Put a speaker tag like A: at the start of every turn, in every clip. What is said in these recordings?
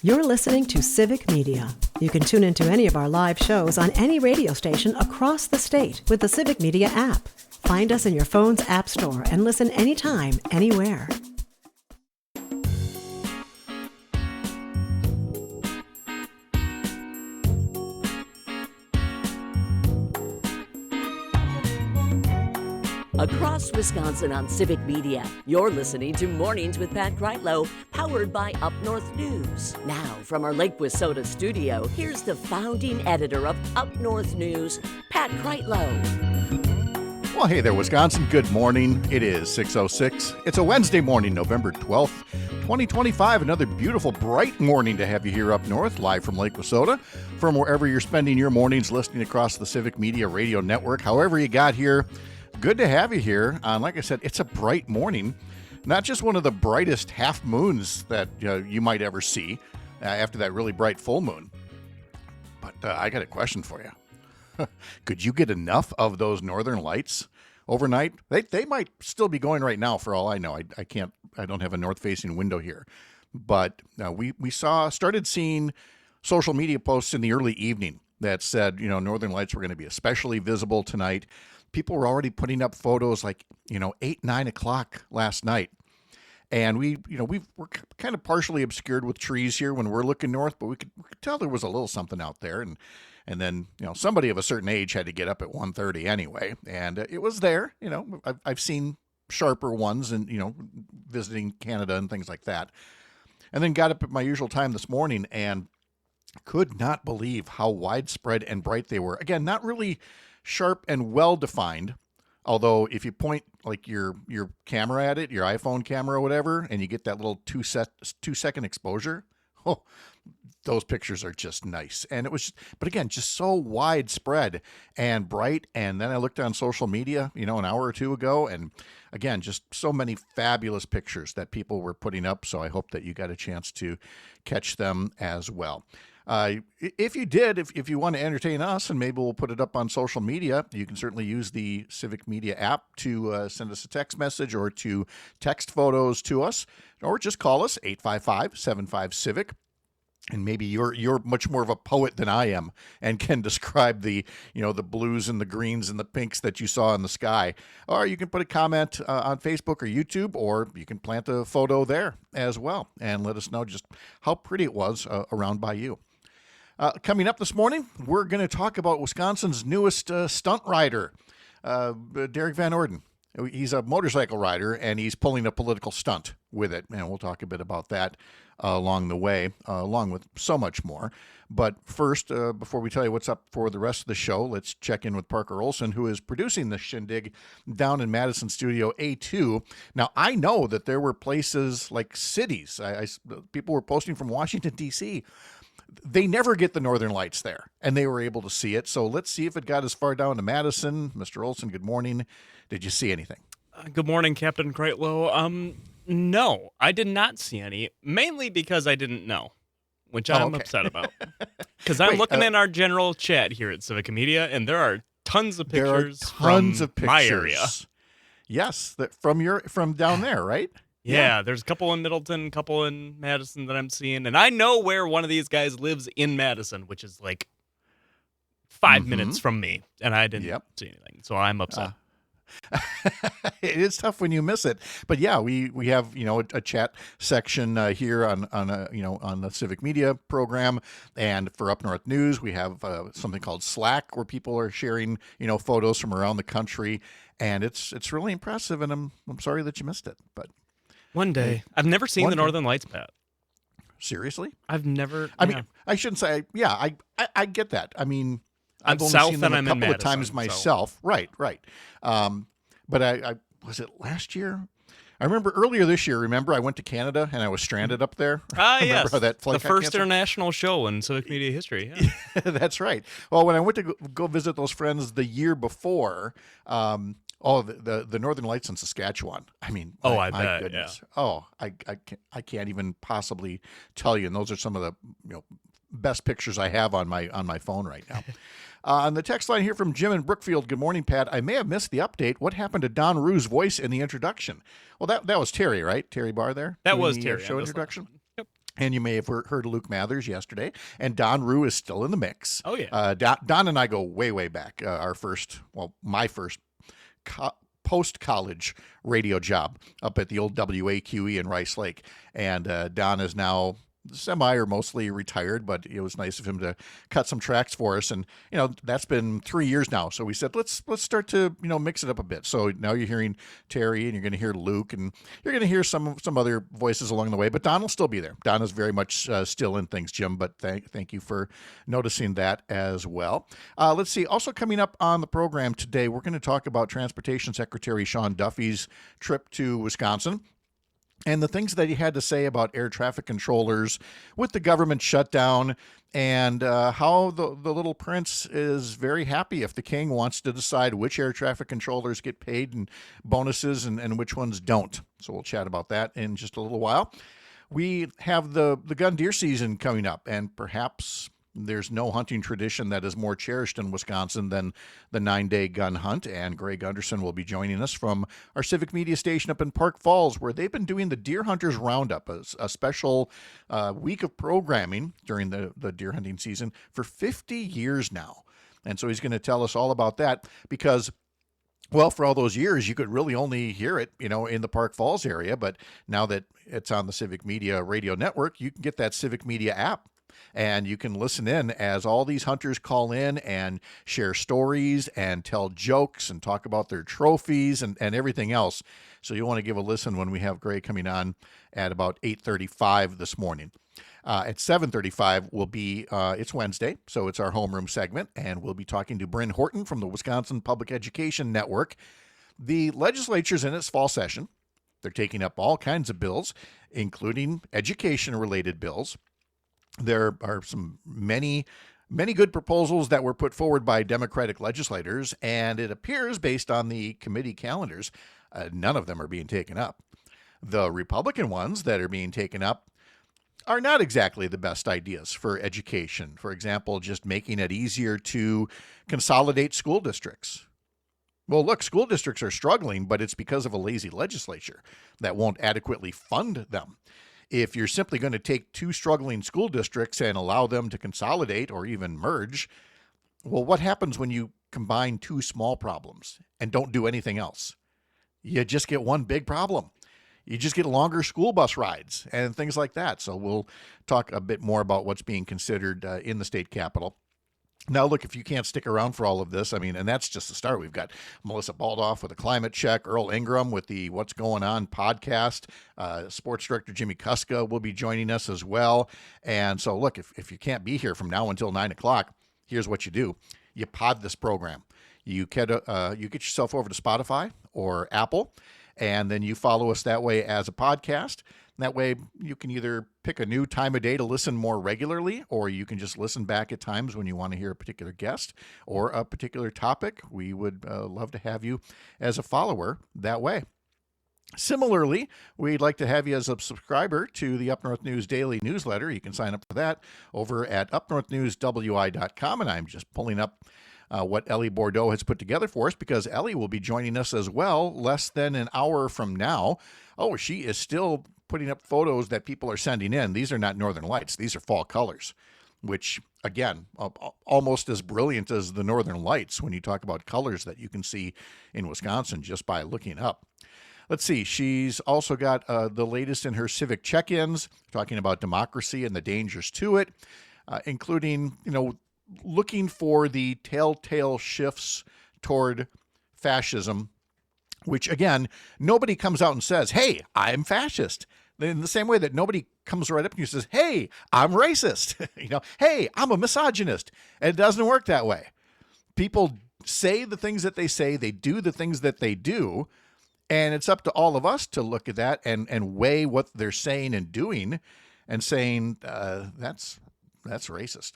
A: You're listening to Civic Media. You can tune into any of our live shows on any radio station across the state with the Civic Media app. Find us in your phone's app store and listen anytime, anywhere.
B: Across Wisconsin on Civic Media, you're listening to Mornings with Pat Kreitlow, powered by Up North News. Now, from our Lake Wissota studio, here's the founding editor of Up North News, Pat Kreitlow.
C: Well, hey there, Wisconsin. Good morning. It is 6:06. It's a Wednesday morning, November 12th, 2025. Another beautiful, bright morning to have you here up north, live from Lake Wissota, from wherever you're spending your mornings listening across the Civic Media radio network. However you got here, good to have you here. Like I said, it's a bright morning. Not just one of the brightest half moons that you might ever see after that really bright full moon. But I got a question for you. Could you get enough of those northern lights overnight? They might still be going right now for all I know. I don't have a north-facing window here. But we started seeing social media posts in the early evening that said, northern lights were going to be especially visible tonight. People were already putting up photos like, 8, 9 o'clock last night. And we're kind of partially obscured with trees here when we're looking north, but we could tell there was a little something out there. And then, somebody of a certain age had to get up at 1:30 anyway. And it was there. I've seen sharper ones and, visiting Canada and things like that. And then got up at my usual time this morning and could not believe how widespread and bright they were. Again, not really sharp and well-defined, although if you point like your camera at it, your iPhone camera or whatever, and you get that little 2-second exposure, those pictures are just nice. And it was, but again, just so widespread and bright. And then I looked on social media, an hour or two ago, and again, just so many fabulous pictures that people were putting up. So I hope that you got a chance to catch them as well. If you did, if you want to entertain us, and maybe we'll put it up on social media, you can certainly use the Civic Media app to send us a text message or to text photos to us, or just call us 855-75-CIVIC. And maybe you're much more of a poet than I am and can describe the the blues and the greens and the pinks that you saw in the sky. Or you can put a comment on Facebook or YouTube, or you can plant a photo there as well and let us know just how pretty it was around by you. Coming up this morning, we're going to talk about Wisconsin's newest stunt rider, Derrick Van Orden. He's a motorcycle rider, and he's pulling a political stunt with it, and we'll talk a bit about that along the way, along with so much more. But first, before we tell you what's up for the rest of the show, let's check in with Parker Olson, who is producing the shindig down in Madison Studio A2. Now, I know that there were places like cities. People were posting from Washington, D.C., they never get the northern lights there, and they were able to see it. So let's see if it got as far down to Madison. Mr. Olson, good morning. Did you see anything?
D: Good morning, Captain Kreitlow. No, I did not see any, mainly because I didn't know, which I'm upset about. Because I'm looking in our general chat here at Civic Media, and there are tons of pictures from my area.
C: Yes, from down there, right?
D: Yeah, there's a couple in Middleton, a couple in Madison that I'm seeing. And I know where one of these guys lives in Madison, which is like 5 minutes from me. And I didn't see anything. So I'm upset.
C: It is tough when you miss it. But yeah, we have, a chat section here on the Civic Media program. And for Up North News, we have something called Slack, where people are sharing, photos from around the country. And it's really impressive. And I'm sorry that you missed it. But
D: one day. I've never seen the Northern Lights, Pat.
C: Seriously?
D: I've never.
C: I mean, I shouldn't say. Yeah, I get that. I mean,
D: I'm
C: I've only
D: south
C: seen them
D: and
C: a
D: I'm in
C: couple of
D: Madison,
C: times myself. So. Right. But I was it last year? I remember earlier this year. I went to Canada and I was stranded up there.
D: Yes.
C: How that flight
D: the first international show in Civic Media history. Yeah.
C: That's right. Well, when I went to go visit those friends the year before. The Northern Lights in Saskatchewan. I mean,
D: my
C: bet, goodness. Yeah. Oh, I can't even possibly tell you. And those are some of the best pictures I have on my phone right now. On the text line here from Jim in Brookfield. Good morning, Pat. I may have missed the update. What happened to Don Rue's voice in the introduction? Well, that was Terry, right? Terry Barr there.
D: That was Terry.
C: Show introduction.
D: Yep.
C: And you may have heard Luke Mathers yesterday, and Don Rue is still in the mix.
D: Oh, yeah.
C: Don and I go way, way back. My first post-college radio job up at the old WAQE in Rice Lake. And Don is now semi or mostly retired, but it was nice of him to cut some tracks for us. And, that's been 3 years now. So we said, let's start to, mix it up a bit. So now you're hearing Terry, and you're going to hear Luke, and you're going to hear some other voices along the way, but Don will still be there. Don is very much still in things, Jim, but thank you for noticing that as well. Let's see. Also coming up on the program today, we're going to talk about Transportation Secretary Sean Duffy's trip to Wisconsin, and the things that he had to say about air traffic controllers with the government shutdown, and how the little prince is very happy if the king wants to decide which air traffic controllers get paid and bonuses and which ones don't. So we'll chat about that in just a little while. We have the gun deer season coming up, and perhaps there's no hunting tradition that is more cherished in Wisconsin than the 9-day gun hunt. And Greg Gunderson will be joining us from our civic media station up in Park Falls, where they've been doing the Deer Hunters Roundup, a special week of programming during the deer hunting season for 50 years now. And so he's going to tell us all about that because, well, for all those years, you could really only hear it, in the Park Falls area. But now that it's on the Civic Media Radio Network, you can get that Civic Media app. And you can listen in as all these hunters call in and share stories and tell jokes and talk about their trophies and everything else. So you'll want to give a listen when we have Gray coming on at about 8:35 this morning. At 7:35 will be, it's Wednesday, so it's our homeroom segment, and we'll be talking to Bryn Horton from the Wisconsin Public Education Network. The legislature's in its fall session. They're taking up all kinds of bills, including education-related bills. There are many good proposals that were put forward by Democratic legislators, and it appears, based on the committee calendars, none of them are being taken up. The Republican ones that are being taken up are not exactly the best ideas for education. For example, just making it easier to consolidate school districts. Well, look, school districts are struggling, but it's because of a lazy legislature that won't adequately fund them. If you're simply going to take two struggling school districts and allow them to consolidate or even merge, well, what happens when you combine two small problems and don't do anything else? You just get one big problem. You just get longer school bus rides and things like that. So we'll talk a bit more about what's being considered in the state capitol. Now, look, if you can't stick around for all of this, and that's just the start. We've got Melissa Baldoff with a climate check, Earl Ingram with the What's Going On podcast, sports director Jimmy Kuska will be joining us as well. And so, look, if you can't be here from now until 9 o'clock, here's what you do. You pod this program. You get yourself over to Spotify or Apple, and then you follow us that way as a podcast. That way you can either pick a new time of day to listen more regularly, or you can just listen back at times when you want to hear a particular guest or a particular topic. We would love to have you as a follower that way. Similarly, we'd like to have you as a subscriber to the Up North News Daily newsletter. You can sign up for that over at upnorthnewswi.com, and I'm just pulling up what Ellie Bordeaux has put together for us, because Ellie will be joining us as well less than an hour from now. Oh, she is still putting up photos that people are sending in. These are not northern lights. These are fall colors, which, again, almost as brilliant as the northern lights when you talk about colors that you can see in Wisconsin just by looking up. Let's see. She's also got the latest in her civic check-ins, talking about democracy and the dangers to it, including, looking for the telltale shifts toward fascism, which, again, nobody comes out and says, hey, I'm fascist. In the same way that nobody comes right up to you and says, hey, I'm racist. Hey, I'm a misogynist. And it doesn't work that way. People say the things that they say, they do the things that they do, and it's up to all of us to look at that and weigh what they're saying and doing and saying, that's racist.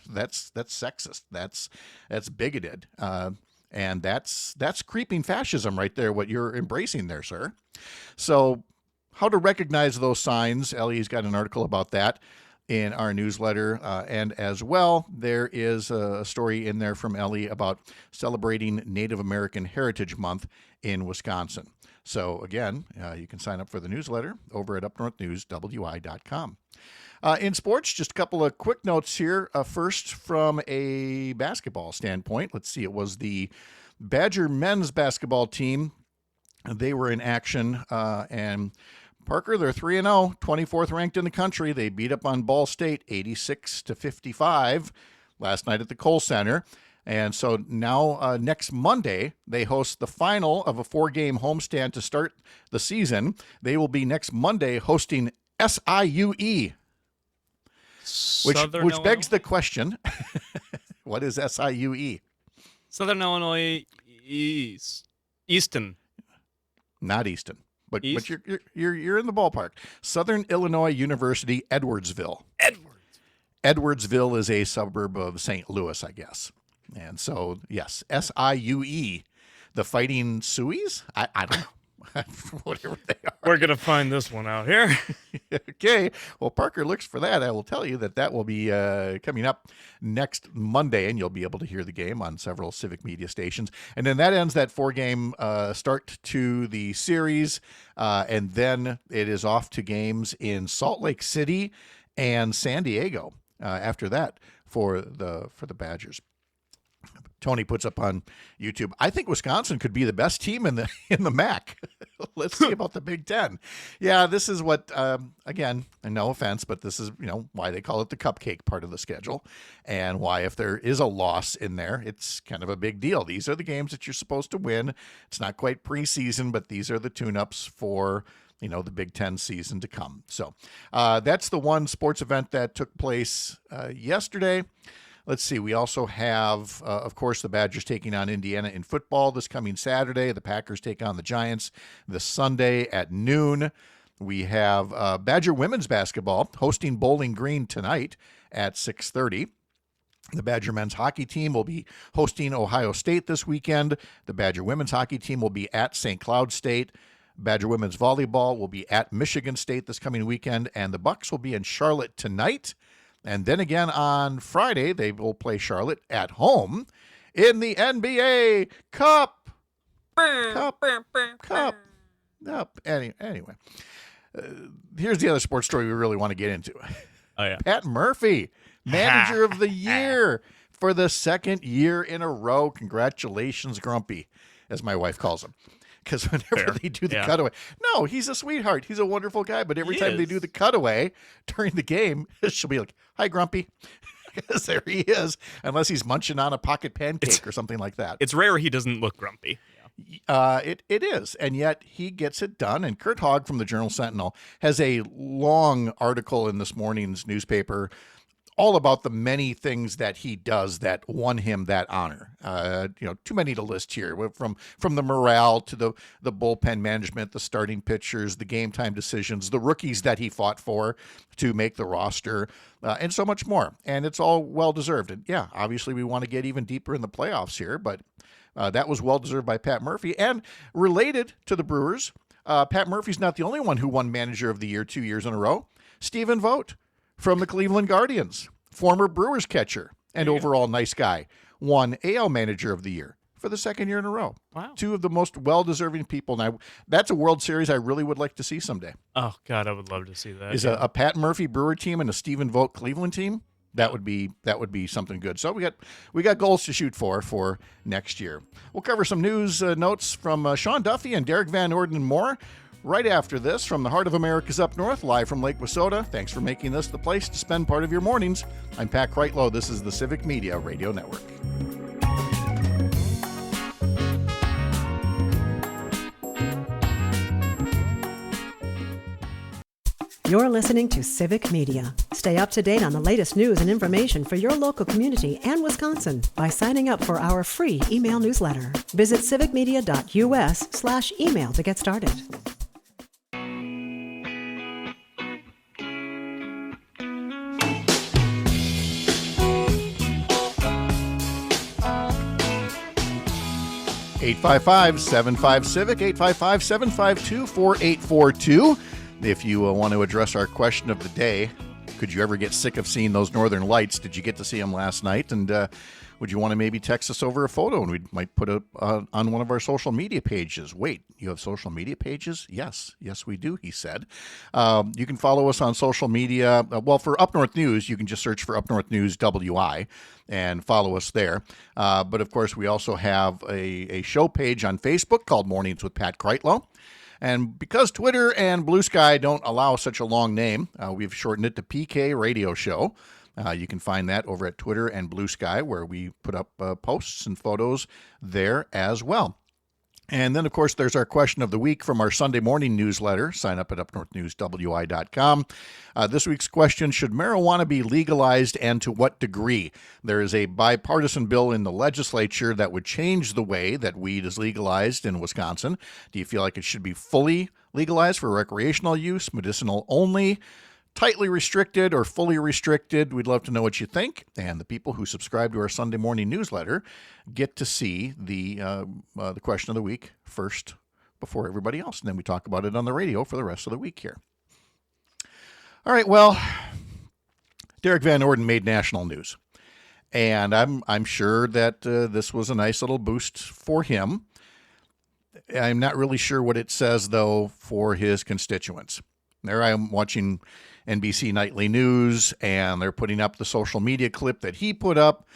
C: that's sexist. That's bigoted. And that's creeping fascism right there, what you're embracing there, sir. So how to recognize those signs. Ellie's got an article about that in our newsletter. And as well, there is a story in there from Ellie about celebrating Native American Heritage Month in Wisconsin. So again, you can sign up for the newsletter over at upnorthnewswi.com. In sports, just a couple of quick notes here. First, from a basketball standpoint, let's see, it was the Badger men's basketball team. They were in action, and Parker, they're 3-0, 24th ranked in the country. They beat up on Ball State 86-55 last night at the Kohl Center. And so now next Monday, they host the final of a 4-game homestand to start the season. They will be next Monday hosting SIUE, which begs the question, what is SIUE?
D: Southern Illinois Easton.
C: Not Easton, but you're in the ballpark. Southern Illinois University, Edwardsville. Edwardsville is a suburb of St. Louis, I guess. And so, yes, SIUE, the Fighting Sueys? I don't know. Whatever they are.
D: We're going to find this one out here.
C: Okay. Well, Parker looks for that. I will tell you that will be coming up next Monday, and you'll be able to hear the game on several Civic Media stations. And then that ends that 4-game start to the series, and then it is off to games in Salt Lake City and San Diego after that for the Badgers. Tony puts up on YouTube, I think Wisconsin could be the best team in the MAC. Let's see about the Big Ten. Yeah, this is what, again, and no offense, but this is, why they call it the cupcake part of the schedule, and why if there is a loss in there, it's kind of a big deal. These are the games that you're supposed to win. It's not quite preseason, but these are the tune-ups for the Big Ten season to come. So that's the one sports event that took place yesterday. Let's see. We also have, of course, the Badgers taking on Indiana in football this coming Saturday. The Packers take on the Giants this Sunday at noon. We have Badger women's basketball hosting Bowling Green tonight at 6:30. The Badger men's hockey team will be hosting Ohio State this weekend. The Badger women's hockey team will be at St. Cloud State. Badger women's volleyball will be at Michigan State this coming weekend, and the Bucks will be in Charlotte tonight. And then again on Friday, they will play Charlotte at home in the NBA Cup. Anyway, here's the other sports story we really want to get into.
D: Oh, yeah.
C: Pat Murphy, manager of the year for the second year in a row. Congratulations, Grumpy, as my wife calls him. Because whenever they do the cutaway, no, he's a sweetheart. He's a wonderful guy. But every time they do the cutaway during the game, she'll be like, "Hi, Grumpy," because there he is. Unless he's munching on a pocket pancake or something like that.
D: It's rare he doesn't look grumpy.
C: It is, and yet he gets it done. And Kurt Hogg from the Journal-Sentinel has a long article in this morning's newspaper all about the many things that he does that won him that honor. Too many to list here. From the morale to the bullpen management, the starting pitchers, the game time decisions, the rookies that he fought for to make the roster, and so much more. And it's all well-deserved. And yeah, obviously we want to get even deeper in the playoffs here, but that was well-deserved by Pat Murphy. And related to the Brewers, Pat Murphy's not the only one who won Manager of the Year 2 years in a row. Stephen Vogt from the Cleveland Guardians, former Brewers catcher and overall nice guy, won AL Manager of the Year for the second year in a row.
D: Wow. Two
C: of the most well-deserving people. Now, that's a World Series I really would like to see someday.
D: Oh, God, I would love to see that.
C: Is a Pat Murphy Brewer team and a Stephen Vogt Cleveland team? That would be something good. So we got goals to shoot for next year. We'll cover some news notes from Sean Duffy and Derrick Van Orden and more right after this from the heart of America's Up North, live from Lake Wissota. Thanks for making this the place to spend part of your mornings. I'm Pat Kreitlow. This is the Civic Media Radio Network.
A: You're listening to Civic Media. Stay up to date on the latest news and information for your local community and Wisconsin by signing up for our free email newsletter. Visit civicmedia.us/email to get started.
C: (855-75-CIVIC), 855-752-4842. If you want to address our question of the day, Could you ever get sick of seeing those northern lights? Did you get to see them last night? And would you want to maybe text us over a photo, and we might put it on one of our social media pages? Wait, you have social media pages? Yes, we do, he said. You can follow us on social media. Well, for Up North News, you can just search for Up North News WI and follow us there. But, of course, we also have a show page on Facebook called Mornings with Pat Kreitlow. And because Twitter and Blue Sky don't allow such a long name, we've shortened it to PK Radio Show. You can find that over at Twitter and Blue Sky, where we put up posts and photos there as well. And then, of course, there's our question of the week from our Sunday morning newsletter. Sign up at upnorthnewswi.com. This week's question: should marijuana be legalized, and to what degree? There is a bipartisan bill in the legislature that would change the way that weed is legalized in Wisconsin. Do you feel like it should be fully legalized for recreational use, medicinal only, tightly restricted, or fully restricted? We'd love to know what you think. And the people who subscribe to our Sunday morning newsletter get to see the question of the week first before everybody else. And then we talk about it on the radio for the rest of the week here. All right, well, Derrick Van Orden made national news. And I'm sure that this was a nice little boost for him. I'm not really sure what it says, though, for his constituents. There I am watching NBC Nightly News, and they're putting up the social media clip that he put up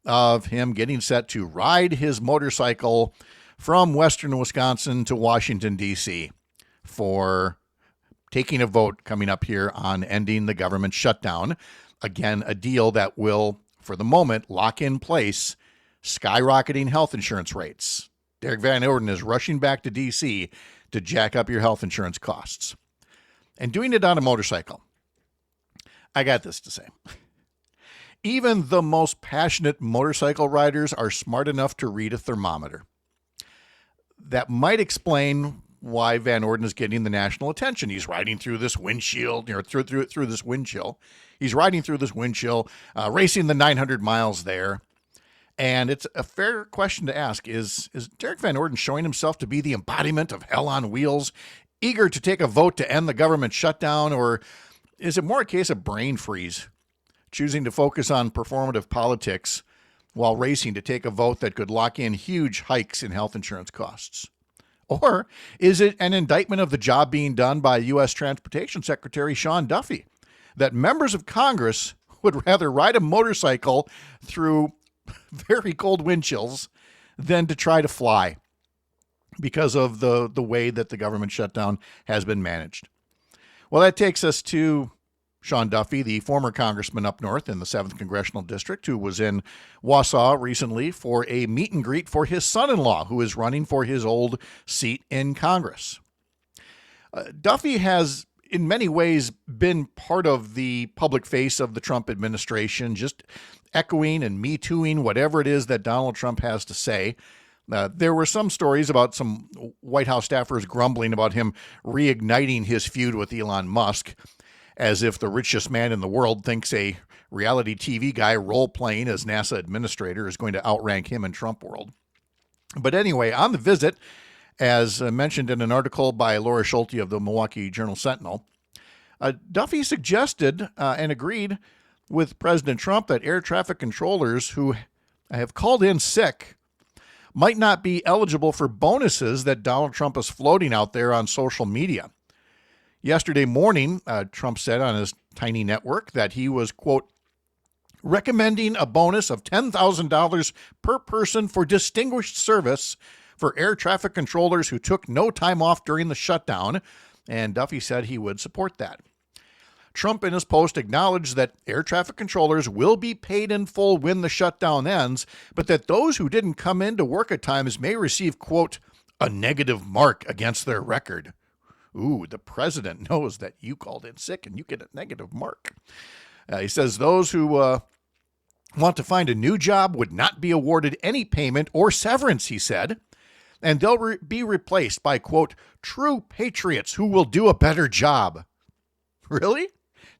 C: of him getting set to ride his motorcycle from western Wisconsin to Washington, D.C. for taking a vote coming up here on ending the government shutdown. Again, a deal that will, for the moment, lock in place skyrocketing health insurance rates. Derrick Van Orden is rushing back to D.C. to jack up your health insurance costs. And doing it on a motorcycle. I got this to say. Even the most passionate motorcycle riders are smart enough to read a thermometer. That might explain why Van Orden is getting the national attention. He's riding through this windshield, through this wind chill. He's riding through this wind chill, racing the 900 miles there. And it's a fair question to ask. Is Derrick Van Orden showing himself to be the embodiment of hell on wheels, eager to take a vote to end the government shutdown, or is it more a case of brain freeze, choosing to focus on performative politics while racing to take a vote that could lock in huge hikes in health insurance costs? Or is it an indictment of the job being done by U.S. Transportation Secretary Sean Duffy, that members of Congress would rather ride a motorcycle through very cold wind chills than to try to fly because of the way that the government shutdown has been managed? Well, that takes us to Sean Duffy, the former congressman up north in the 7th Congressional District, who was in Wausau recently for a meet and greet for his son-in-law, who is running for his old seat in Congress. Duffy has, in many ways, been part of the public face of the Trump administration, just echoing and me-tooing whatever it is that Donald Trump has to say. There were some stories about some White House staffers grumbling about him reigniting his feud with Elon Musk, as if the richest man in the world thinks a reality TV guy role-playing as NASA administrator is going to outrank him in Trump world. But anyway, on the visit, as mentioned in an article by Laura Schulte of the Milwaukee Journal-Sentinel, Duffy suggested and agreed with President Trump that air traffic controllers who have called in sick might not be eligible for bonuses that Donald Trump is floating out there on social media. Yesterday morning, Trump said on his tiny network that he was, quote, recommending a bonus of $10,000 per person for distinguished service for air traffic controllers who took no time off during the shutdown, and Duffy said he would support that. Trump in his post acknowledged that air traffic controllers will be paid in full when the shutdown ends, but that those who didn't come in to work at times may receive, quote, a negative mark against their record. Ooh, the president knows that you called in sick and you get a negative mark. He says those who want to find a new job would not be awarded any payment or severance, he said, and they'll be replaced by, quote, true patriots who will do a better job. Really?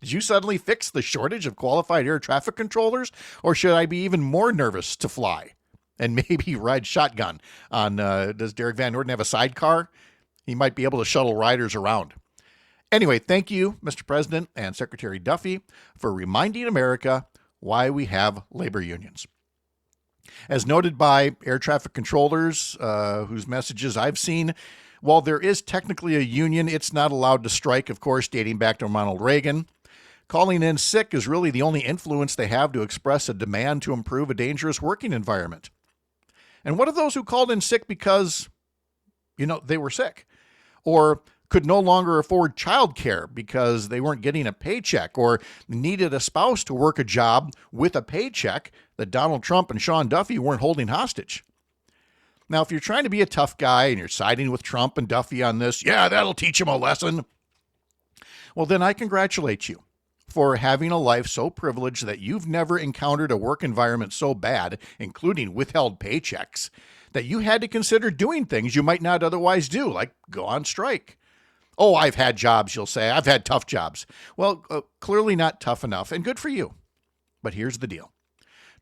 C: Did you suddenly fix the shortage of qualified air traffic controllers? Or should I be even more nervous to fly and maybe ride shotgun on, does Derrick Van Orden have a sidecar? He might be able to shuttle riders around. Anyway, thank you, Mr. President and Secretary Duffy, for reminding America why we have labor unions. As noted by air traffic controllers, whose messages I've seen, while there is technically a union, it's not allowed to strike, of course, dating back to Ronald Reagan. Calling in sick is really the only influence they have to express a demand to improve a dangerous working environment. And what of those who called in sick because, they were sick? Or could no longer afford childcare because they weren't getting a paycheck, or needed a spouse to work a job with a paycheck that Donald Trump and Sean Duffy weren't holding hostage? Now, if you're trying to be a tough guy and you're siding with Trump and Duffy on this, yeah, that'll teach him a lesson. Well, then I congratulate you for having a life so privileged that you've never encountered a work environment so bad, including withheld paychecks, that you had to consider doing things you might not otherwise do, like go on strike. Oh, I've had jobs, you'll say. I've had tough jobs. Well, clearly not tough enough, and good for you. But here's the deal.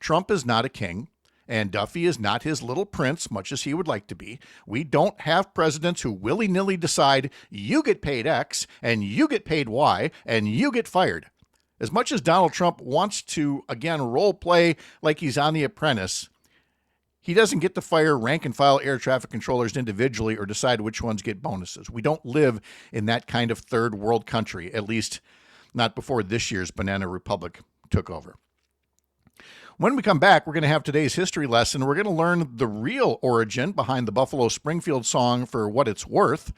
C: Trump is not a king, and Duffy is not his little prince, much as he would like to be. We don't have presidents who willy-nilly decide you get paid X, and you get paid Y, and you get fired. As much as Donald Trump wants to, again, role play like he's on The Apprentice, he doesn't get to fire rank-and-file air traffic controllers individually or decide which ones get bonuses. We don't live in that kind of third world country, at least not before this year's Banana Republic took over. When we come back, we're going to have today's history lesson. We're going to learn the real origin behind the Buffalo Springfield song For What It's Worth.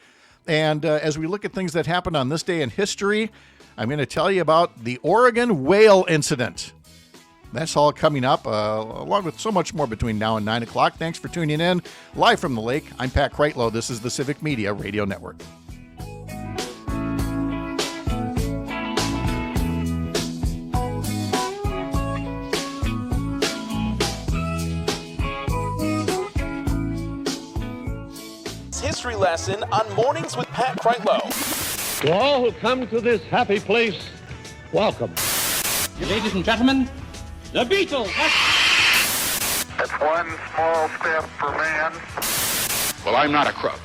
C: And as we look at things that happened on this day in history, I'm going to tell you about the Oregon whale incident. That's all coming up, along with so much more between now and 9 o'clock. Thanks for tuning in. Live from the lake, I'm Pat Kreitlow. This is the Civic Media Radio Network.
E: History lesson on Mornings with Pat Kreitlow.
F: To all who come to this happy place, welcome.
G: Ladies and gentlemen, the Beatles.
H: It's one small step for man.
I: Well, I'm not a crook.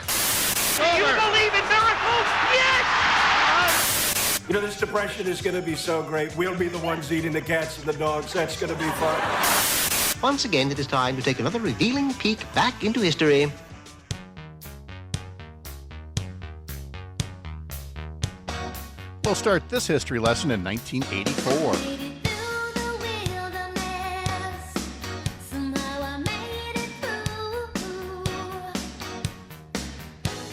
G: Do you believe in miracles? Yes!
J: This depression is going to be so great. We'll be the ones eating the cats and the dogs. That's going to be fun.
K: Once again, it is time to take another revealing peek back into history.
C: We'll start this history lesson in 1984.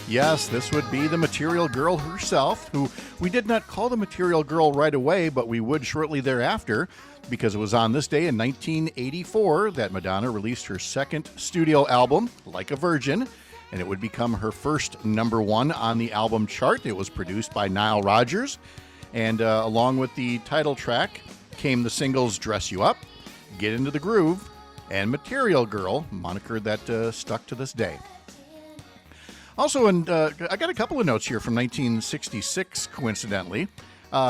C: Yes, this would be the Material Girl herself, who we did not call the Material Girl right away, but we would shortly thereafter, because it was on this day in 1984 that Madonna released her second studio album, Like a Virgin, and it would become her first #1 on the album chart. It was produced by Nile Rodgers, and along with the title track came the singles Dress You Up, Get Into the Groove, and Material Girl, moniker that stuck to this day. Also, I got a couple of notes here from 1966, coincidentally.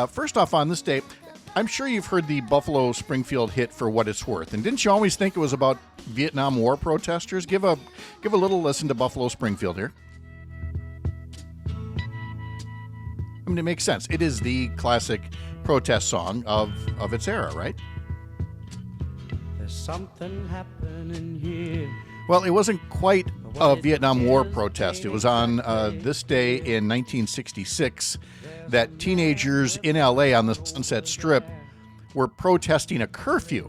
C: First off, on this day, I'm sure you've heard the Buffalo Springfield hit For What It's Worth. And didn't you always think it was about Vietnam War protesters? Give a little listen to Buffalo Springfield here. I mean, it makes sense. It is the classic protest song of its era, right?
L: There's something happening here.
C: Well, it wasn't quite a Vietnam War protest. It was on this day in 1966 that teenagers in L.A. on the Sunset Strip were protesting a curfew,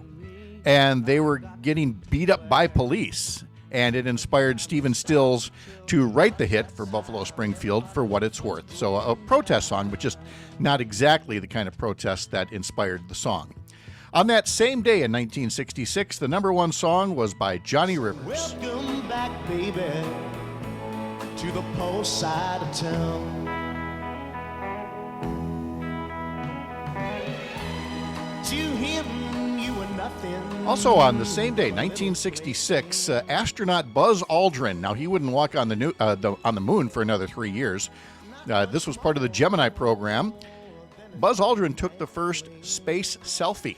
C: and they were getting beat up by police. And it inspired Stephen Stills to write the hit for Buffalo Springfield, For What It's Worth. So a protest song, but just not exactly the kind of protest that inspired the song. On that same day in 1966, the #1 song was by Johnny Rivers.
L: Welcome back, baby, to the post side of town. To him, you were nothing.
C: Also on the same day, 1966, astronaut Buzz Aldrin. Now, he wouldn't walk on the moon for another 3 years. This was part of the Gemini program. Buzz Aldrin took the first space selfie,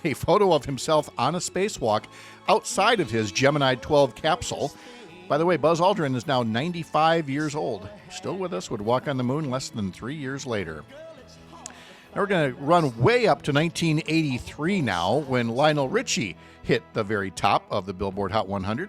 C: a photo of himself on a spacewalk outside of his Gemini 12 capsule. By the way, Buzz Aldrin is now 95 years old. Still with us, would walk on the moon less than 3 years later. Now we're going to run way up to 1983 now, when Lionel Richie hit the very top of the Billboard Hot 100.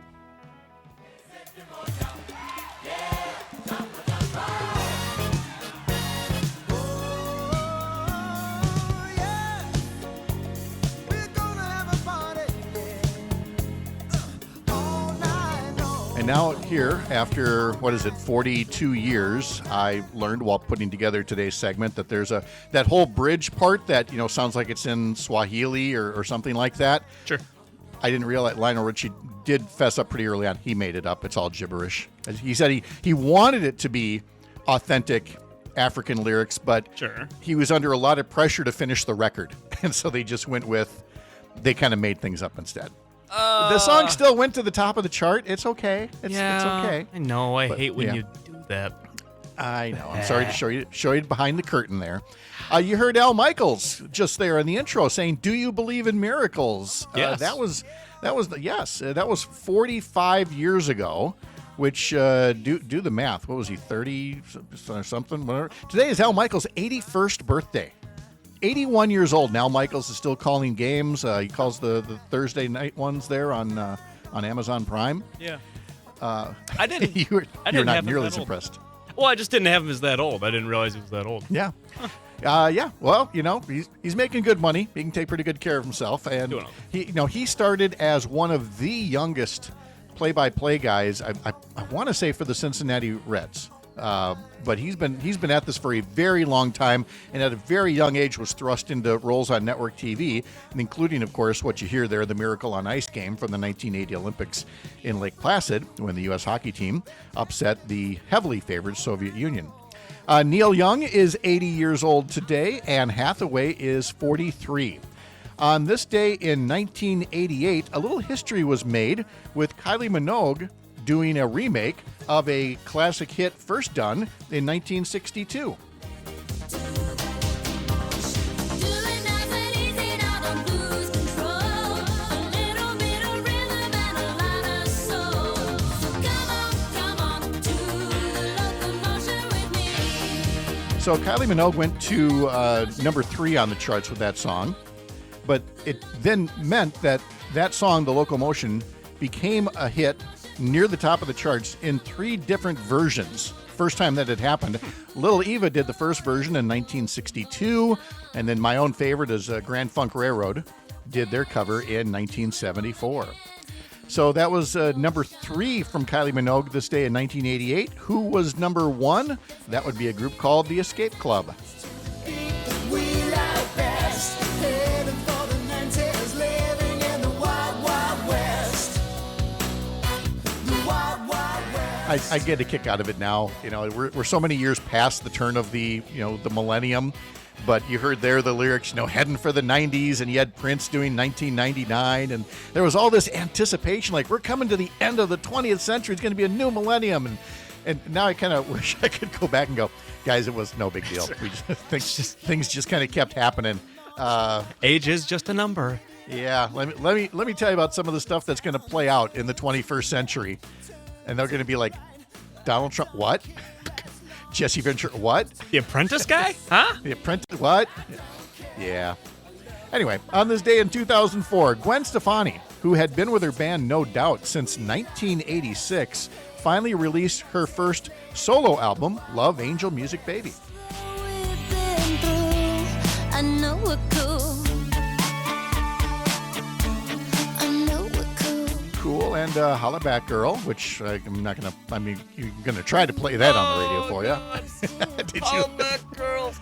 C: And now here, after, 42 years, I learned while putting together today's segment that there's that whole bridge part that, sounds like it's in Swahili or something like that.
D: Sure.
C: I didn't realize Lionel Richie did fess up pretty early on. He made it up. It's all gibberish. He said he wanted it to be authentic African lyrics, but
D: sure,
C: he was under a lot of pressure to finish the record. And so they just they kind of made things up instead. The song still went to the top of the chart. It's okay. It's okay.
D: I know. I hate when you do that.
C: I know. I'm sorry to show you behind the curtain there. You heard Al Michaels just there in the intro saying, "Do you believe in miracles?"
D: Yes.
C: That was 45 years ago. Which do the math. What was he? 30 or something? Whatever. Today is Al Michaels' 81st birthday. 81 years old. Now Michaels is still calling games. He calls the Thursday night ones there on Amazon Prime.
D: Yeah.
C: I didn't. You're not nearly as impressed.
D: Well, I just didn't have him as that old. I didn't realize he was that old.
C: Yeah. Yeah. Well, he's making good money. He can take pretty good care of himself, and he started as one of the youngest play-by-play guys. I want to say for the Cincinnati Reds. But he's been at this for a very long time, and at a very young age was thrust into roles on network TV, and including, of course, what you hear there, the Miracle on Ice game from the 1980 Olympics in Lake Placid, when the U.S. hockey team upset the heavily favored Soviet Union. Neil Young is 80 years old today. Anne Hathaway is 43. On this day in 1988, a little history was made with Kylie Minogue doing a remake of a classic hit first done in 1962. So Kylie Minogue went to number 3 on the charts with that song, but it then meant that song, The Locomotion, became a hit near the top of the charts in 3 different versions. First time that had happened. Little Eva did the first version in 1962, and then my own favorite is Grand Funk Railroad did their cover in 1974. So that was number 3 from Kylie Minogue this day in 1988. Who was number 1? That would be a group called The Escape Club. I get a kick out of it now. We're so many years past the turn of the millennium, but you heard there the lyrics, heading for the 90s, and you had Prince doing 1999, and there was all this anticipation, like we're coming to the end of the 20th century. It's going to be a new millennium, and now I kind of wish I could go back and go, guys, it was no big deal. We things just kind of kept happening.
D: Age is just a number.
C: Yeah, let me tell you about some of the stuff that's going to play out in the 21st century. And they're going to be like, Donald Trump, what? Jesse Ventura, what?
D: The Apprentice guy? Huh?
C: The Apprentice, what? Yeah. Anyway, on this day in 2004, Gwen Stefani, who had been with her band No Doubt since 1986, finally released her first solo album, Love Angel Music Baby.
M: I know we're cool.
C: Cool, and Holla Back Girl, which I'm not going to, you're going to try to play that on the radio for you. Did you?
D: Holla Back Girl.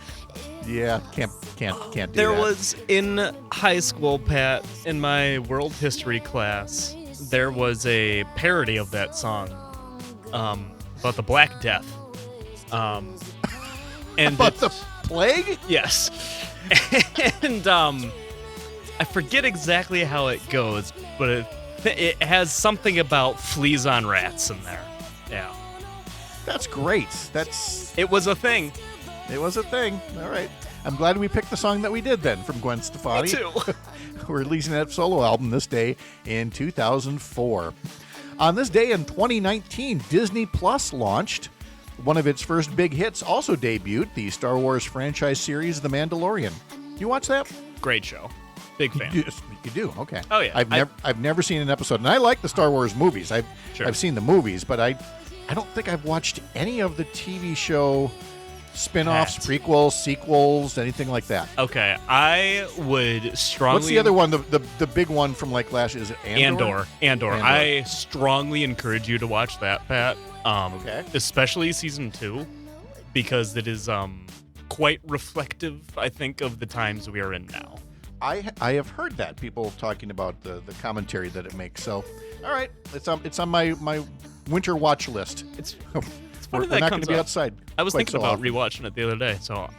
C: Yeah, can't do that.
D: There was in high school, Pat, in my world history class, there was a parody of that song about the Black Death. And
C: about the plague?
D: Yes. And I forget exactly how it goes, but it has something about fleas on rats in there. Yeah.
C: That's great.
D: It was a thing.
C: It was a thing. All right. I'm glad we picked the song that we did then from Gwen Stefani.
D: Me too.
C: We're releasing that solo album this day in 2004. On this day in 2019, Disney Plus launched. One of its first big hits also debuted, the Star Wars franchise series, The Mandalorian. You watch that?
D: Great show. Big fan.
C: You do? Okay.
D: Oh, yeah.
C: I've never seen an episode, and I like the Star Wars movies. I've seen the movies, but I don't think I've watched any of the TV show spin-offs, prequels, sequels, anything like that.
D: Okay, I would strongly...
C: What's the other one, the big one from like last, is it Andor?
D: Andor. I strongly encourage you to watch that, Pat. Okay. Especially season 2, because it is quite reflective, I think, of the times we are in now.
C: I have heard that, people talking about the commentary that it makes. So, all right, it's on my winter watch list. We're not going to be outside.
D: I was thinking about rewatching it the other day, so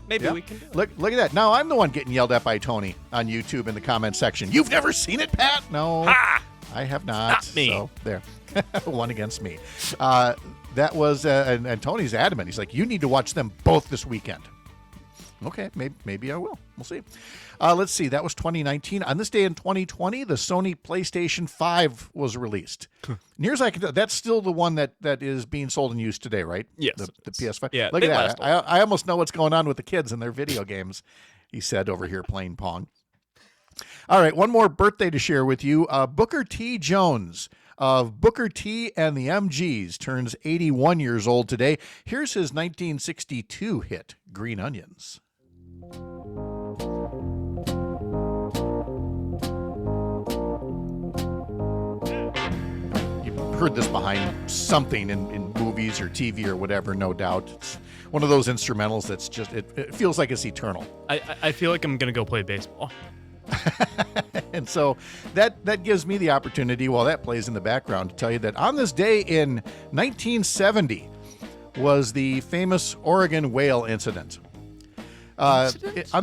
D: maybe we can do it.
C: Look at that. Now I'm the one getting yelled at by Tony on YouTube in the comment section. You've never seen it, Pat? No, I have not.
D: Not me.
C: So there, one against me. That was and Tony's adamant. He's like, you need to watch them both this weekend. Okay, maybe I will. We'll see. Let's see. That was 2019. On this day in 2020, the Sony PlayStation 5 was released. Near as I can tell, that's still the one that is being sold and used today, right?
D: Yes.
C: The PS5.
D: Yeah.
C: Look at that. I almost know what's going on with the kids and their video games, he said over here playing Pong. All right, one more birthday to share with you. Booker T. Jones of Booker T. and the MGs turns 81 years old today. Here's his 1962 hit, Green Onions. Heard this behind something in movies or TV or whatever, no doubt. It's one of those instrumentals that's just, it feels like it's eternal.
D: I feel like I'm going to go play baseball.
C: And so that gives me the opportunity, while that plays in the background, to tell you that on this day in 1970 was the famous Oregon whale incident. On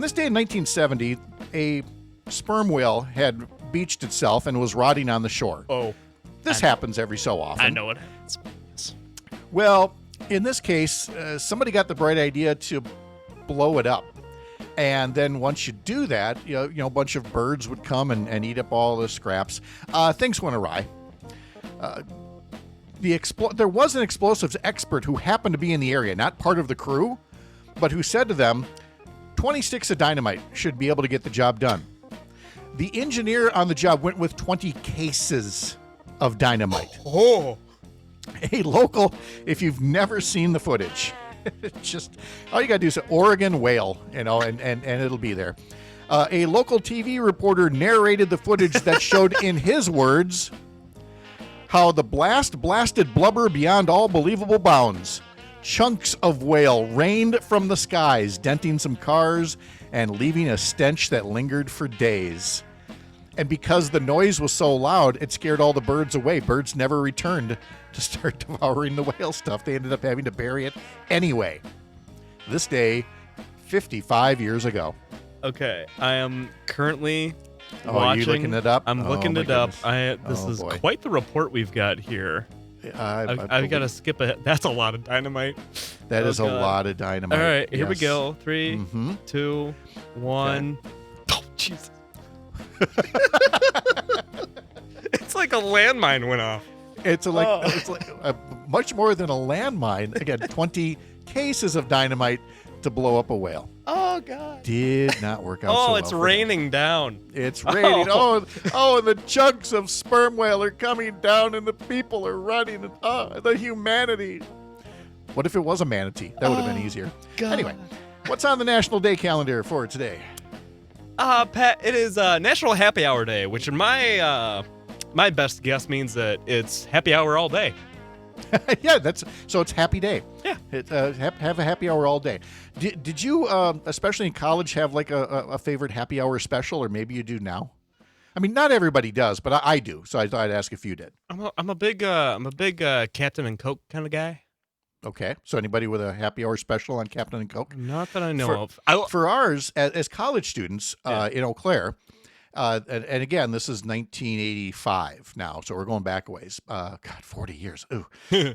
C: this day in 1970, a sperm whale had beached itself and was rotting on the shore.
D: Oh.
C: This happens every so often.
D: I know it happens.
C: Well, in this case, somebody got the bright idea to blow it up. And then once you do that, you know, a bunch of birds would come and eat up all the scraps. Things went awry. There was an explosives expert who happened to be in the area, not part of the crew, but who said to them, 20 sticks of dynamite should be able to get the job done. The engineer on the job went with 20 cases of dynamite.
D: Oh.
C: A local, if you've never seen the footage, just all you got to do is say Oregon whale, and it'll be there. A local TV reporter narrated the footage that showed, in his words, how the blast blasted blubber beyond all believable bounds. Chunks of whale rained from the skies, denting some cars and leaving a stench that lingered for days. And because the noise was so loud, it scared all the birds away. Birds never returned to start devouring the whale stuff. They ended up having to bury it anyway. This day, 55 years ago.
D: Okay, I am currently watching.
C: Are you looking it up?
D: I'm looking it up. This is quite the report we've got here. I've got to skip ahead. That's a lot of dynamite.
C: That is a lot of dynamite.
D: All right, here we go. 3, 2, 1. Okay. Oh, Jesus. It's like a landmine went off.
C: It's like much more than a landmine. Again, 20 cases of dynamite to blow up a whale.
D: Oh God!
C: Did not work out. So well
D: it's raining down.
C: It's raining. Oh, and the chunks of sperm whale are coming down, and the people are running. And, the humanity. What if it was a manatee? That would have been easier.
D: God.
C: Anyway, what's on the National Day calendar for today?
D: Pat, it is National Happy Hour Day, which in my best guess means that it's happy hour all day.
C: Yeah, so it's happy day.
D: Yeah.
C: Have a happy hour all day. Did you, especially in college, have like a favorite happy hour special, or maybe you do now? I mean, not everybody does, but I do. So I thought I'd ask if you did.
D: I'm a big Captain and Coke kind of guy.
C: Okay, so anybody with a happy hour special on Captain and Coke?
D: Not that I know of.
C: For ours, as college students in Eau Claire, and again, this is 1985 now, so we're going back a ways. 40 years. Ooh.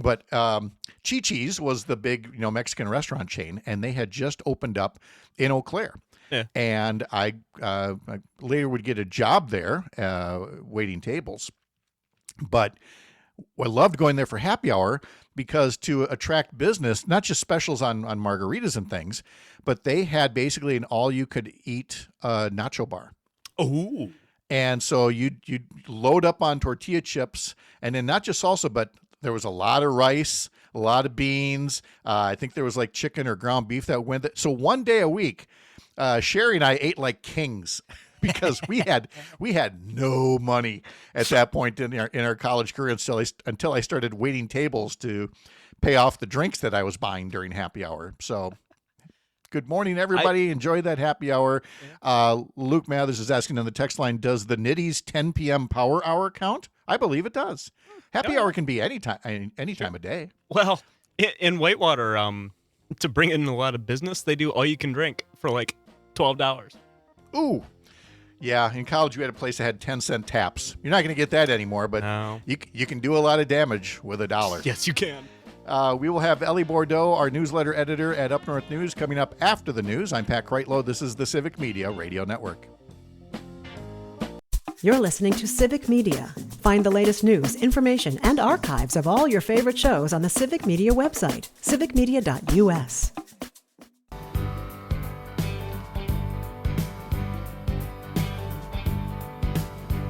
C: But Chi-Chi's was the big Mexican restaurant chain, and they had just opened up in Eau Claire.
D: Yeah.
C: And I later would get a job there waiting tables. But I loved going there for happy hour because to attract business, not just specials on margaritas and things, but they had basically an all-you-could-eat nacho bar.
D: Oh.
C: And so you'd load up on tortilla chips, and then not just salsa, but there was a lot of rice, a lot of beans. I think there was like chicken or ground beef that went. So one day a week, Sherry and I ate like kings because we had no money at that point in our college career until I started waiting tables to pay off the drinks that I was buying during happy hour. So good morning, everybody. Enjoy that happy hour. Luke Mathers is asking on the text line, does the Nitty's 10 p.m. power hour count? I believe it does. Happy hour can be any time of day.
D: Well, in Whitewater, to bring in a lot of business, they do all you can drink for like $12.
C: Ooh. Yeah, in college we had a place that had 10-cent taps. You're not going to get that anymore, but you can do a lot of damage with $1.
D: Yes, you can.
C: We will have Ellie Bordeaux, our newsletter editor at Up North News, coming up after the news. I'm Pat Kreitlow. This is the Civic Media Radio Network.
A: You're listening to Civic Media. Find the latest news, information, and archives of all your favorite shows on the Civic Media website, civicmedia.us.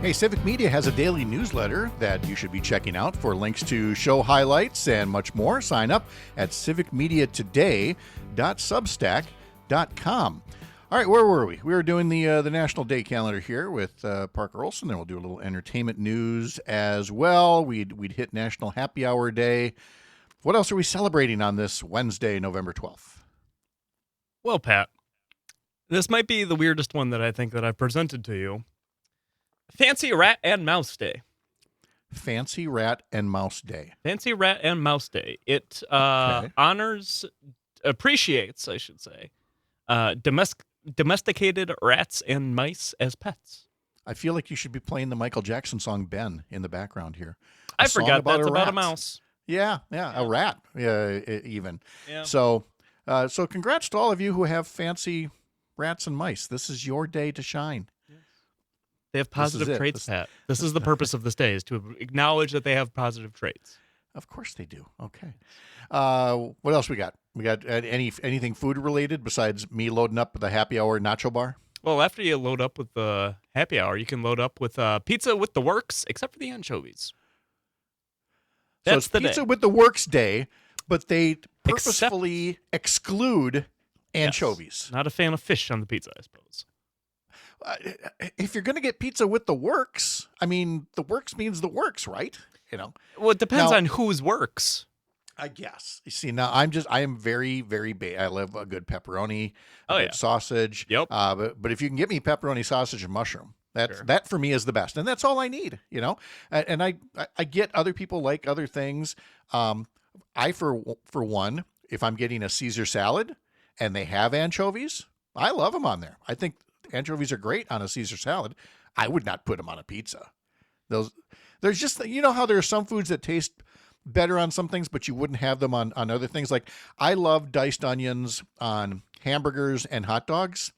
C: Hey, Civic Media has a daily newsletter that you should be checking out. For links to show highlights and much more, sign up at civicmediatoday.substack.com. All right, where were we? We were doing the National Day calendar here with Parker Olson. Then we'll do a little entertainment news as well. We'd hit National Happy Hour Day. What else are we celebrating on this Wednesday, November 12th?
D: Well, Pat, this might be the weirdest one that I think that I've presented to you. Fancy Rat and Mouse Day.
C: Fancy Rat and Mouse Day.
D: Fancy Rat and Mouse Day. It appreciates, I should say, domesticated rats and mice as pets.
C: I feel like you should be playing the Michael Jackson song Ben in the background here.
D: I forgot that's about a mouse.
C: Yeah, a rat, even.
D: Yeah.
C: So congrats to all of you who have fancy rats and mice. This is your day to shine.
D: They have positive traits, Pat. This is the purpose of this day, is to acknowledge that they have positive traits.
C: Of course they do. Okay. What else we got? We got anything food related besides me loading up the happy hour nacho bar?
D: Well, after you load up with the happy hour, you can load up with pizza with the works, except for the anchovies.
C: So it's pizza with the works day, but they purposefully exclude anchovies.
D: Yes. Not a fan of fish on the pizza, I suppose.
C: If you're going to get pizza with the works, I mean, the works means the works, right? You know.
D: Well, it depends on whose works.
C: I guess. You see, now I am very, very I love a good pepperoni, good sausage.
D: Yep.
C: But if you can get me pepperoni, sausage, and mushroom, that for me is the best, and that's all I need. You know. And I get other people like other things. I for one, if I'm getting a Caesar salad and they have anchovies, I love them on there. I think anchovies are great on a Caesar salad. I would not put them on a pizza. There's just, you know how there are some foods that taste better on some things, but you wouldn't have them on other things. Like I love diced onions on hamburgers and hot dogs.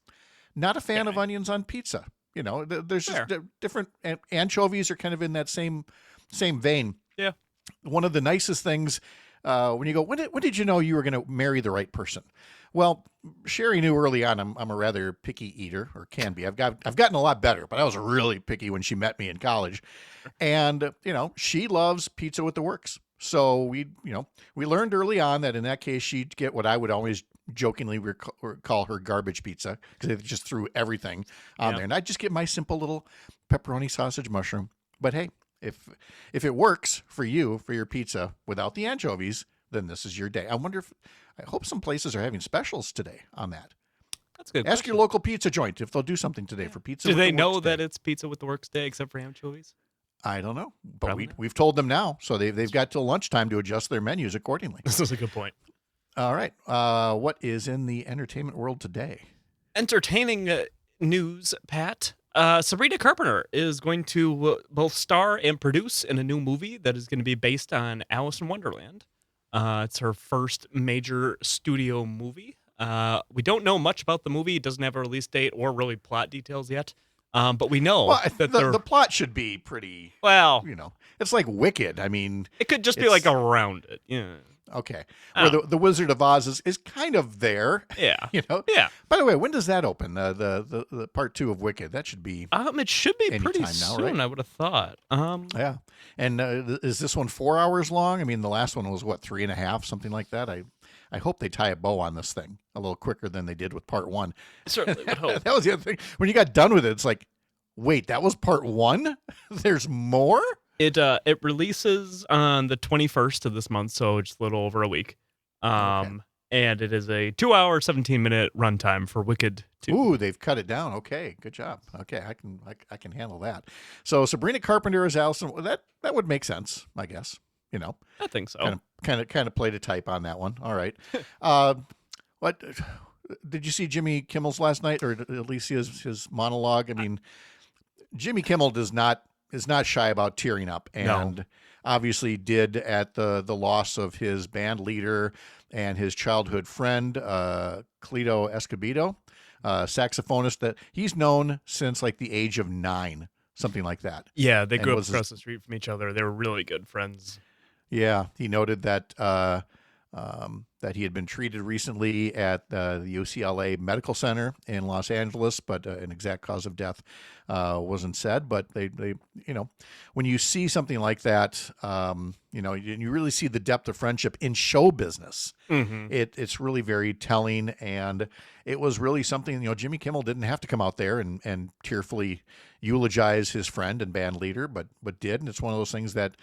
C: Not a fan of onions on pizza. You know, there's just different. Anchovies are kind of in that same vein.
D: Yeah.
C: One of the nicest things when you go, when did you know you were going to marry the right person? Well, Sherry knew early on I'm a rather picky eater, or can be. I've gotten a lot better, but I was really picky when she met me in college. And, she loves pizza with the works. So we learned early on that in that case, she'd get what I would always jokingly call her garbage pizza, because they just threw everything on there. And I'd just get my simple little pepperoni, sausage, mushroom. But hey, if it works for you, for your pizza without the anchovies, then this is your day. I hope some places are having specials today on that.
D: That's good.
C: Ask your local pizza joint if they'll do something today for pizza.
D: Do they know that it's pizza with the works day except for anchovies?
C: I don't know, but we've told them now, so they've got till lunchtime to adjust their menus accordingly.
D: This is a good point.
C: All right, what is in the entertainment world today?
D: Entertaining news, Pat. Sabrina Carpenter is going to both star and produce in a new movie that is going to be based on Alice in Wonderland. It's her first major studio movie. We don't know much about the movie. It doesn't have a release date or really plot details yet. But we know
C: that the plot should be pretty.
D: Well,
C: It's like Wicked. I mean,
D: it could just be like around it. Yeah.
C: Okay. Where the Wizard of Oz is kind of there.
D: Yeah.
C: Yeah. By the way, when does that open? The part 2 of Wicked. That should be.
D: It should be pretty
C: now,
D: soon.
C: right?
D: I would have thought.
C: Yeah. And is this one 4 hours long? I mean, the last one was what, 3.5, something like that. I hope they tie a bow on this thing a little quicker than they did with part 1.
D: Certainly would hope.
C: That was the other thing. When you got done with it, it's like, wait, that was part 1? There's more?
D: It releases on the 21st of this month, so just a little over a week. And it is a 2-hour, 17-minute runtime for Wicked 2.
C: Ooh, they've cut it down. Okay, good job. Okay, I can handle that. So Sabrina Carpenter is Allison. That would make sense, I guess.
D: I think so.
C: Kind of played a type on that one. All right. What did you see Jimmy Kimmel's last night, or at least his monologue? I mean, Jimmy Kimmel is not shy about tearing up, and obviously did at the loss of his band leader and his childhood friend, Cleto Escobedo, saxophonist that he's known since like the age of 9, something like that.
D: Yeah, they grew up across the street from each other. They were really good friends.
C: Yeah, he noted that that he had been treated recently at the UCLA Medical Center in Los Angeles, but an exact cause of death wasn't said. But they when you see something like that, you really see the depth of friendship in show business.
D: Mm-hmm.
C: It's really very telling, and it was really something. Jimmy Kimmel didn't have to come out there and tearfully eulogize his friend and band leader, but did, and it's one of those things that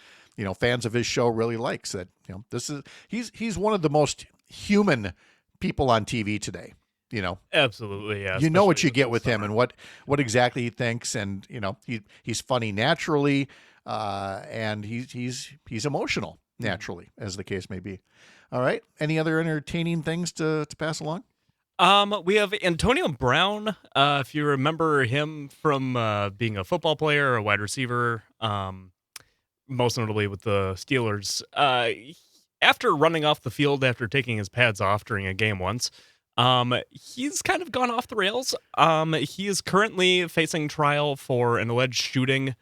C: fans of his show really likes. That this is he's one of the most human people on TV today.
D: Absolutely, yeah.
C: You know what you get with him and what exactly he thinks, and he's funny naturally, and he's emotional naturally, as the case may be. All right. Any other entertaining things to pass along?
D: We have Antonio Brown. If you remember him from being a football player, a wide receiver, most notably with the Steelers. After running off the field after taking his pads off during a game once, he's kind of gone off the rails. He is currently facing trial for an alleged shooting,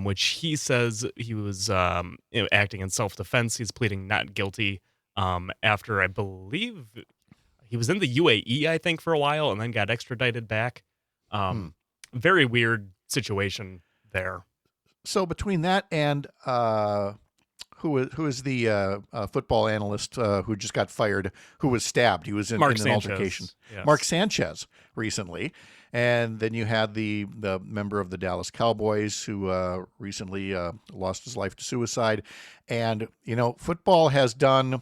D: which he says he was acting in self-defense. He's pleading not guilty after, I believe, he was in the UAE, I think, for a while and then got extradited back. Very weird situation there.
C: So between that and who is the football analyst who just got fired, who was stabbed? He was in an altercation.
D: Yes.
C: Mark Sanchez recently. And then you had the member of the Dallas Cowboys who recently lost his life to suicide. And, football has done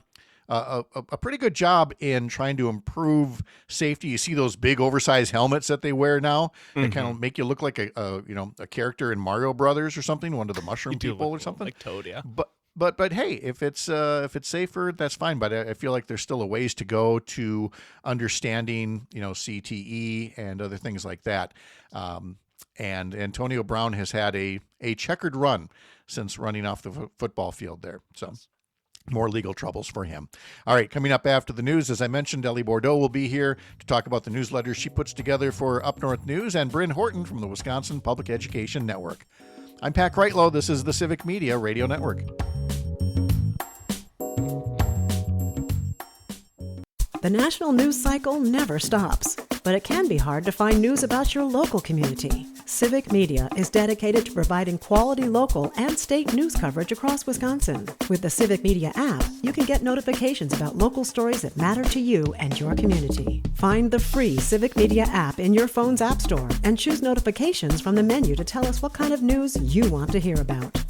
C: a pretty good job in trying to improve safety. You see those big oversized helmets that they wear now that kind of make you look like a character in Mario Brothers or something, one of the mushroom people or something.
D: Like Toad, yeah.
C: But hey, if it's safer, that's fine. But I feel like there's still a ways to go to understanding, CTE and other things like that. And Antonio Brown has had a checkered run since running off the football field there. So more legal troubles for him. All right, coming up after the news, as I mentioned, Ellie Bordeaux will be here to talk about the newsletters she puts together for Up North News, and Bryn Horton from the Wisconsin Public Education Network. I'm Pat Kreitlow. This is the Civic Media Radio Network.
A: The national news cycle never stops, but it can be hard to find news about your local community. Civic Media is dedicated to providing quality local and state news coverage across Wisconsin. With the Civic Media app, you can get notifications about local stories that matter to you and your community. Find the free Civic Media app in your phone's app store and choose notifications from the menu to tell us what kind of news you want to hear about.